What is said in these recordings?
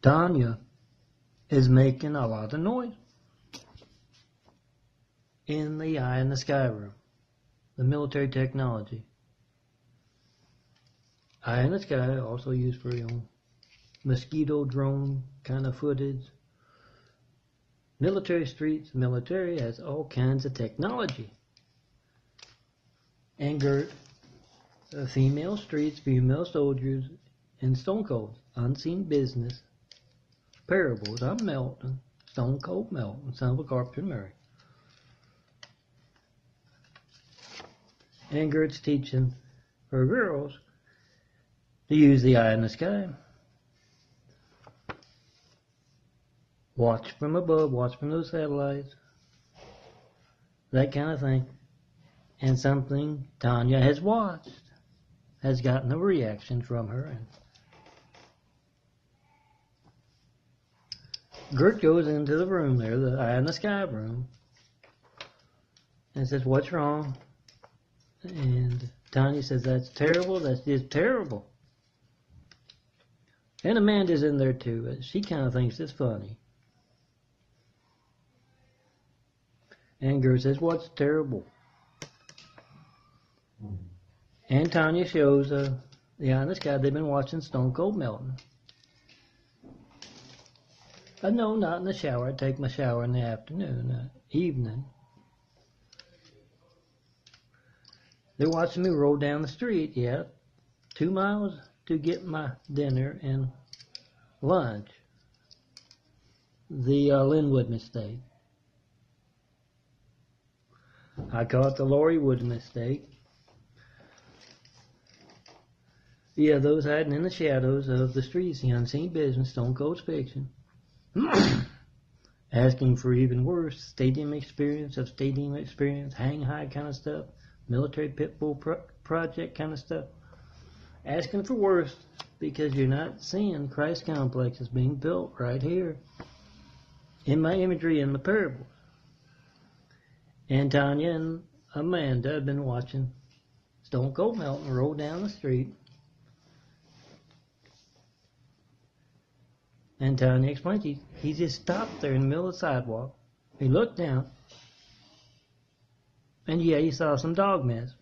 Tanya is making a lot of noise in the eye in the sky room, the military technology. Eye in the sky also used for mosquito drone kind of footage. Military streets, military has all kinds of technology. And Gert, female streets, female soldiers, and Stone Cold, unseen business, parables. I'm Melton, Stone Cold Melton, son of a carpenter Mary. And Gert's teaching her girls to use the eye in the sky. Watch from above, watch from those satellites, that kind of thing. And something Tanya has watched has gotten a reaction from her. And Gert goes into the room there, the eye in the sky room, and says, "What's wrong?" And Tanya says, "That's terrible, that's just terrible." And Amanda's in there too, but she kind of thinks it's funny. And Gert says, "What's terrible?" And Tanya shows the eye in the sky. They've been watching Stone Cold Melton. No, not in the shower. I take my shower in the afternoon, evening. They're watching me roll down the street, 2 miles to get my dinner and lunch. The Linwood mistake. I call it the Laurie Wood mistake. Those hiding in the shadows of the streets, the unseen business, Stone Cold's fiction. Asking for even worse, stadium experience, hang high kind of stuff, military pit bull project kind of stuff. Asking for worse because you're not seeing Christ complexes being built right here in my imagery, in my parables. And Tanya and Amanda have been watching Stone Cold Melton roll down the street. And Tanya explained he just stopped there in the middle of the sidewalk. He looked down. And he saw some dog mess.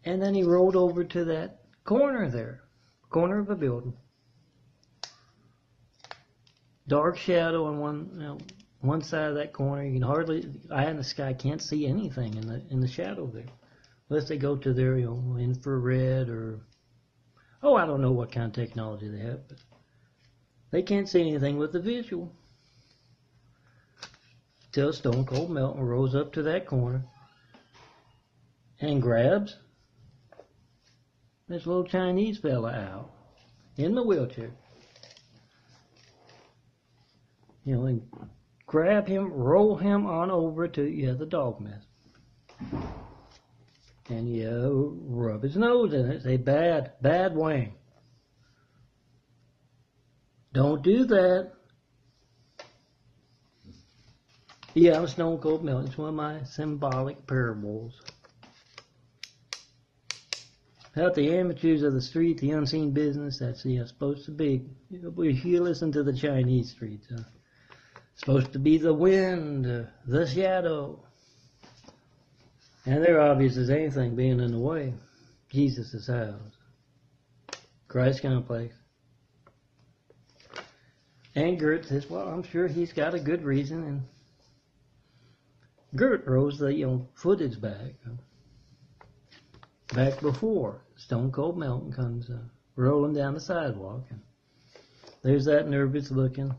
And then he rolled over to that corner there. Corner of a building. Dark shadow on one side of that corner. You can hardly, eye in the sky can't see anything in the shadow there. Unless they go to their infrared or I don't know what kind of technology they have, but they can't see anything with the visual. Till Stone Cold Melton rolls up to that corner and grabs this little Chinese fella out in the wheelchair. And grab him, roll him on over to the dog mess. And rub his nose in it. Say, bad Wang. Don't do that. I'm Stone Cold Melton. It's one of my symbolic parables. About the amateurs of the street, the unseen business, that's supposed to be. If you listen to the Chinese streets, supposed to be the wind, the shadow. And they're obvious as anything being in the way. Jesus' house. Christ complex. And Gert says, well, I'm sure he's got a good reason. And Gert rolls the footage back. Back before Stone Cold Melton comes rolling down the sidewalk. And there's that nervous looking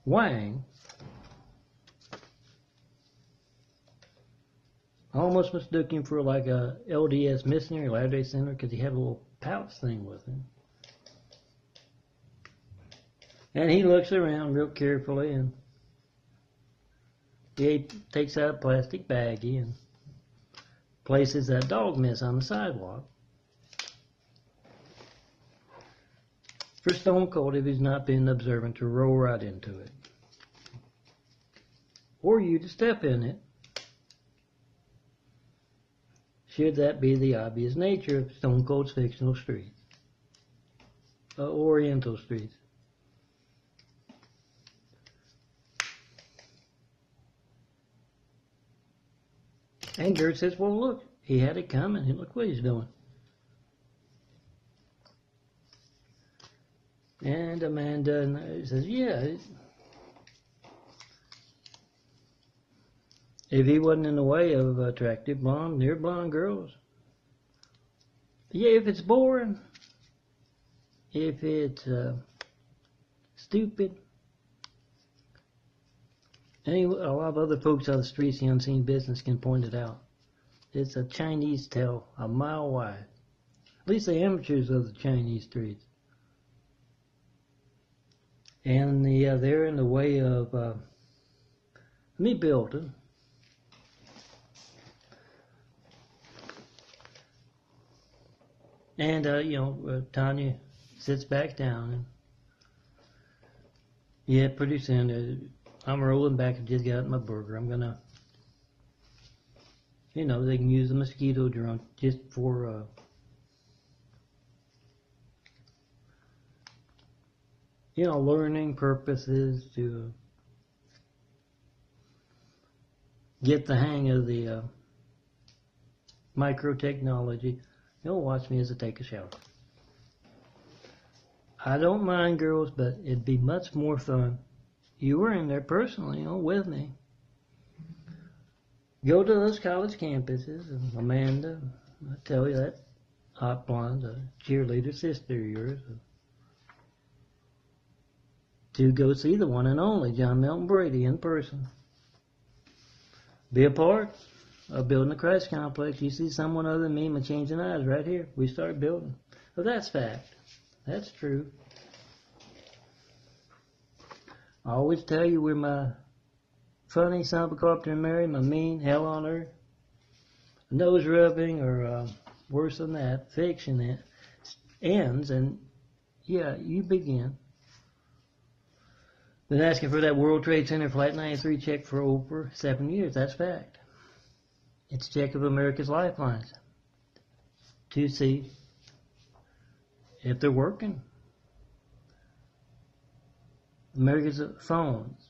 Wang. I almost mistook him for like a LDS missionary, Latter-day Saint, because he had a little pouch thing with him. And he looks around real carefully and he takes out a plastic baggie and places that dog mess on the sidewalk. For Stone Cold, if he's not been observant, to roll right into it. Or you to step in it. Should that be the obvious nature of Stone Cold's fictional street? Oriental streets. And Gert says, well, look, he had it coming, and look what he's doing. And Amanda says, yeah, if he wasn't in the way of attractive blonde, near blonde girls. Yeah, if it's boring, if it's stupid, a lot of other folks on the streets, the unseen business, can point it out. It's a Chinese tale a mile wide. At least the amateurs of the Chinese streets. And they're in the way of me building. And, Tanya sits back down. And, yeah, pretty soon, I'm rolling back and just got my burger. I'm going to, they can use the mosquito drone just for, learning purposes to get the hang of the micro technology. You'll watch me as I take a shower. I don't mind, girls, but it'd be much more fun. You were in there personally, with me. Go to those college campuses, and Amanda, I tell you that hot blonde, a cheerleader sister of yours, to go see the one and only John Milton Brady in person. Be a part of building the Christ complex. You see someone other than me, my changing eyes right here. We start building. Well, that's fact. That's true. I always tell you we're my funny son of a carpenter and Mary, my mean hell on earth, nose rubbing, or worse than that, fiction that ends, and yeah, you begin. Been asking for that World Trade Center Flight 93 check for over 7 years. That's fact. It's a check of America's lifelines to see if they're working. America's phones,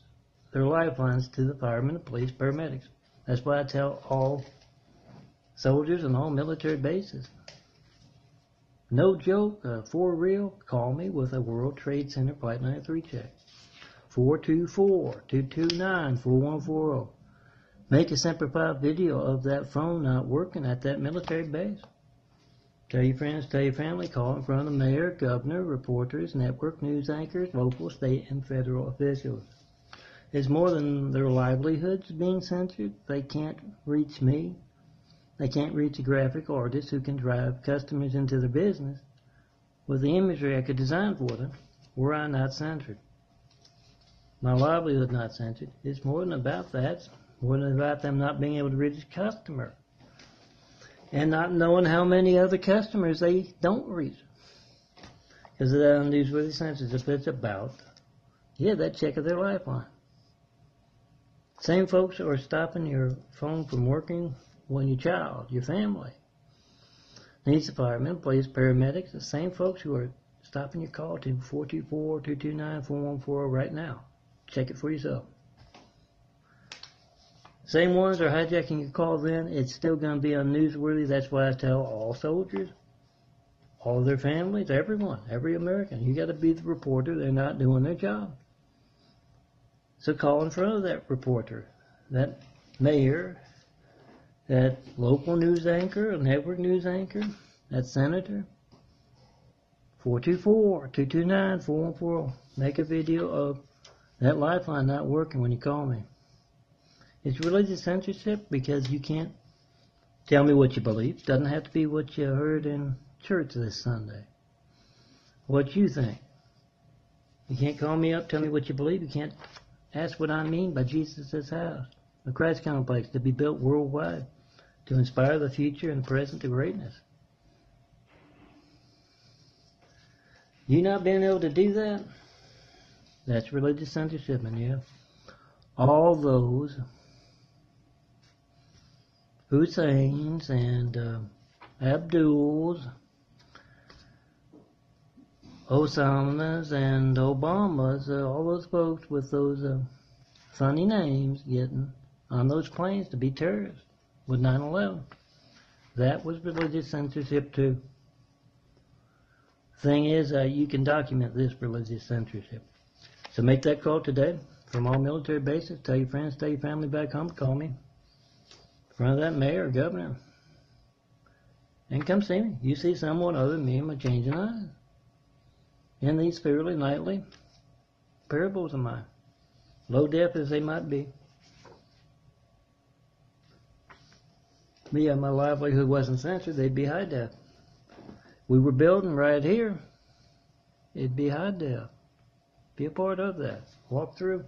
their lifelines to the firemen, the police, paramedics. That's why I tell all soldiers and all military bases. No joke, for real, call me with a World Trade Center Flight 93 check. 424-229-4140. Make a Semper Fi video of that phone not working at that military base. Tell your friends, tell your family, call in front of the mayor, governor, reporters, network news anchors, local, state, and federal officials. It's more than their livelihoods being censored. They can't reach me. They can't reach a graphic artist who can drive customers into their business with the imagery I could design for them, were I not censored. My livelihood not censored. It's more than about that. It's more than about them not being able to reach a customer and not knowing how many other customers they don't reach. Because of that newsworthy censorship, it's about, that check of their lifeline. Same folks are stopping your phone from working when your child, your family, needs the firemen, police, paramedics, the same folks who are stopping your call to 424-229-4140 right now. Check it for yourself. Same ones are hijacking your call then. It's still going to be unnewsworthy. That's why I tell all soldiers, all their families, everyone, every American, you got to be the reporter. They're not doing their job. So call in front of that reporter, that mayor, that local news anchor, a network news anchor, that senator. 424-229-4140. Make a video of that lifeline not working when you call me. It's religious censorship because you can't tell me what you believe. It doesn't have to be what you heard in church this Sunday. What you think. You can't call me up, tell me what you believe. You can't ask what I mean by Jesus' house. The Christ complex to be built worldwide to inspire the future and the present to greatness. You not being able to do that? That's religious censorship, and yeah. All those Husseins and Abduls Osamas and Obamas, all those folks with those funny names getting on those planes to be terrorists with 9/11. That was religious censorship too. Thing is, you can document this religious censorship. So make that call today from all military bases. Tell your friends, tell your family back home to call me in front of that mayor or governor. And come see me. You see someone other than me in my changing eyes. In these fairly nightly parables of mine. Low def as they might be. But yeah, my livelihood wasn't censored, they'd be high def. We were building right here, it'd be high def. Be a part of that. Walk through.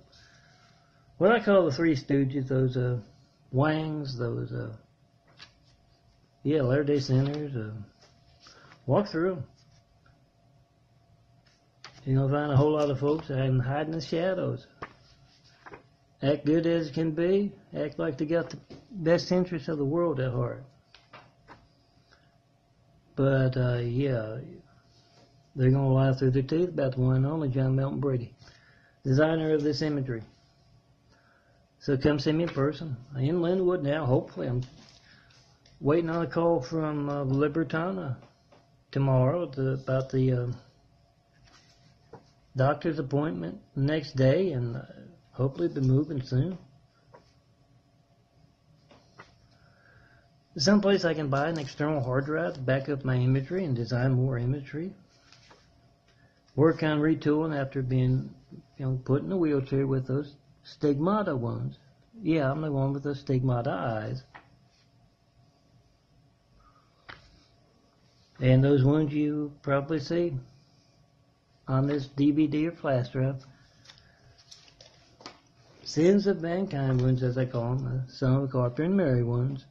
What I call the Three Stooges, those Wangs, those Latter-day Sinners. Walk through. You're going to find a whole lot of folks that are hiding in the shadows. Act good as can be. Act like they got the best interests of the world at heart. But, they're going to lie through their teeth about the one and only John Melton Brady, designer of this imagery. So come see me in person. I'm in Linwood now, hopefully. I'm waiting on a call from Libertana tomorrow about the doctor's appointment the next day, and hopefully be moving soon. Someplace I can buy an external hard drive to back up my imagery and design more imagery. Work on retooling after being put in a wheelchair with those stigmata wounds. Yeah, I'm the one with those stigmata eyes. And those wounds you probably see on this DVD or flash drive. Sins of mankind wounds, as I call them, the Son of a Carpenter and Mary wounds.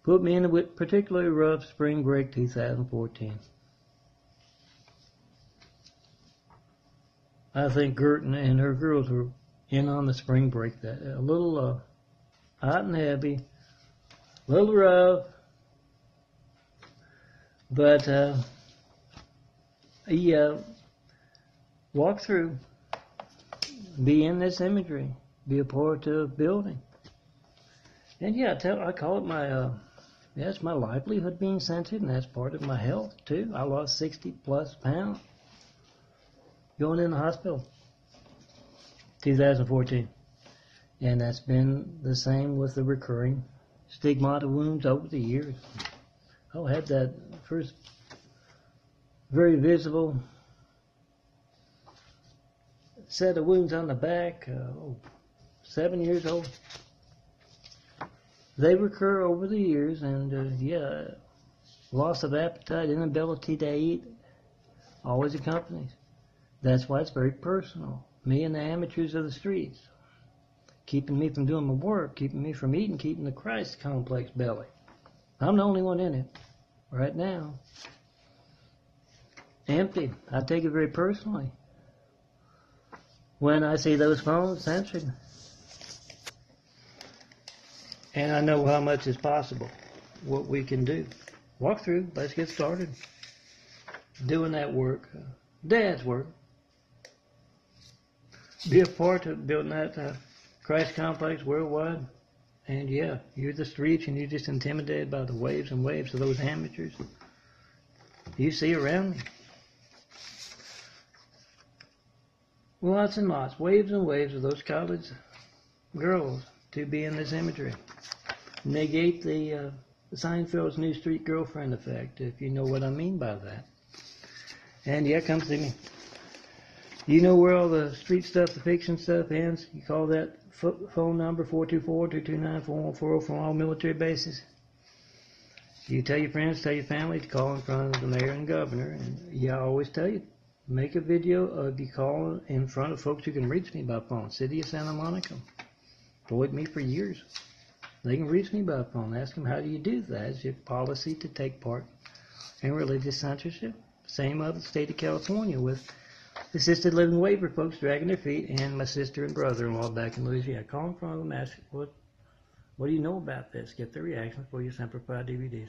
Put me in a particularly rough spring break 2014. I think Gertin and her girls were in on the spring break. That a little hot and heavy, a little rough, but walk through, be in this imagery, be a part of building. And I call it it's my livelihood being censored, and that's part of my health too. I lost 60 plus pounds going in the hospital 2014. And that's been the same with the recurring stigmata wounds over the years. I had that first very visible set of wounds on the back, 7 years old. They recur over the years, and loss of appetite, inability to eat, always accompanies. That's why it's very personal. Me and the amateurs of the streets, keeping me from doing my work, keeping me from eating, keeping the Christ complex belly. I'm the only one in it right now. Empty. I take it very personally when I see those phones censored. And I know how much is possible, what we can do. Walk through, let's get started. Doing that work, Dad's work. Be a part of building that Christ complex worldwide. And you're the streets and you're just intimidated by the waves and waves of those amateurs you see around me. Lots and lots, waves and waves of those college girls to be in this imagery. Negate the Seinfeld's New Street Girlfriend effect, if you know what I mean by that. And come see me. You know where all the street stuff, the fiction stuff ends? You call that phone number 424-229-4140 from all military bases. You tell your friends, tell your family to call in front of the mayor and governor. And I always tell you, make a video of you calling in front of folks who can reach me by phone. City of Santa Monica. Employed me for years. They can reach me by phone. Ask them, how do you do that? Is your policy to take part in religious censorship? Same of the state of California with assisted living waiver folks dragging their feet, and my sister and brother-in-law back in Louisiana. Call in front of them, ask what do you know about this? Get their reactions for your Semper Fi DVDs.